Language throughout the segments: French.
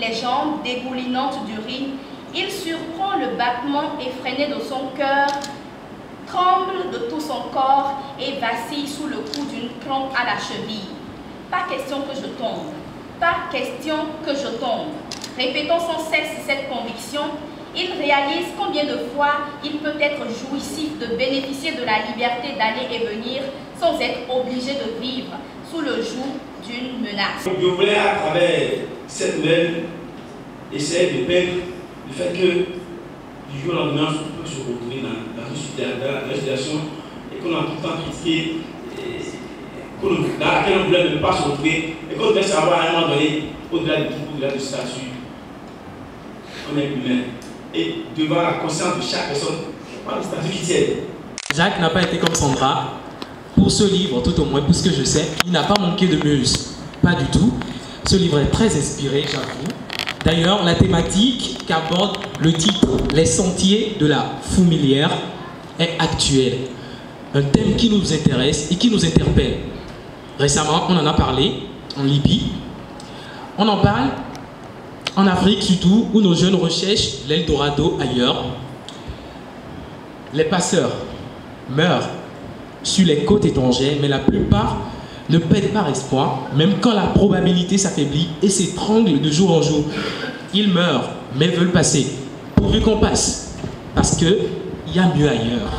les jambes dégoulinantes d'urine, il surprend le battement effréné de son cœur, tremble de tout son corps et vacille sous le coup d'une crampe à la cheville. Pas question que je tombe, pas question que je tombe. Répétant sans cesse cette conviction, il réalise combien de fois il peut être jouissif de bénéficier de la liberté d'aller et venir sans être obligé de vivre sous le joug d'une menace. Je voulais à travers cette nouvelle essayer de peindre le fait que du jour au lendemain, on peut se retrouver dans une situation et qu'on a tout le temps critiqué, dans laquelle on voulait ne pas se retrouver et qu'on devait savoir à un moment donné, au-delà de tout, au-delà du statut, on est humain. Et devant la conscience de chaque personne, pas le statut qui tient. Jacques n'a pas été comme Sandra. Pour ce livre, tout au moins, pour ce que je sais, il n'a pas manqué de muse. Pas du tout. Ce livre est très inspiré, j'avoue. D'ailleurs, la thématique qu'aborde le titre « Les sentiers de la fourmilière » est actuelle. Un thème qui nous intéresse et qui nous interpelle. Récemment, on en a parlé en Libye. On en parle en Afrique surtout, où nos jeunes recherchent l'Eldorado ailleurs. Les passeurs meurent sur les côtes étrangères, mais la plupart ne perdent pas espoir, même quand la probabilité s'affaiblit et s'étrangle de jour en jour. Ils meurent, mais veulent passer, pourvu qu'on passe, parce qu'il y a mieux ailleurs.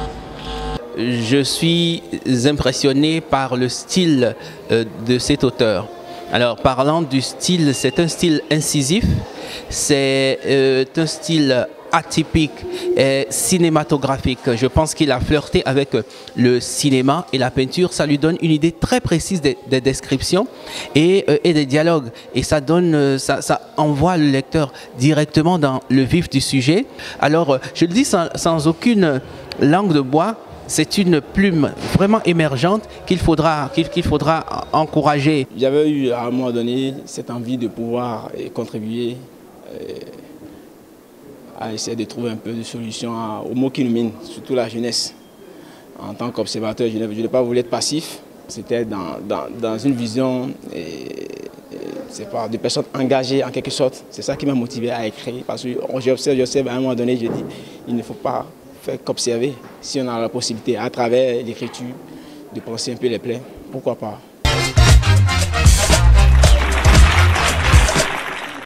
Je suis impressionné par le style de cet auteur. Alors, parlant du style, c'est un style incisif, c'est un style atypique et cinématographique. Je pense qu'il a flirté avec le cinéma et la peinture. Ça lui donne une idée très précise des descriptions et des dialogues. Et ça donne, ça envoie le lecteur directement dans le vif du sujet. Alors, je le dis sans aucune langue de bois. C'est une plume vraiment émergente qu'il faudra encourager. J'avais eu à un moment donné cette envie de pouvoir contribuer à essayer de trouver un peu de solution aux maux qui nous minent, surtout la jeunesse. En tant qu'observateur, je n'ai pas voulu être passif. C'était dans une vision de personnes engagées en quelque sorte. C'est ça qui m'a motivé à écrire. Parce que j'observe à un moment donné, je dis, il ne faut pas faire qu'observer. Si on a la possibilité, à travers l'écriture, de penser un peu les plaies, pourquoi pas.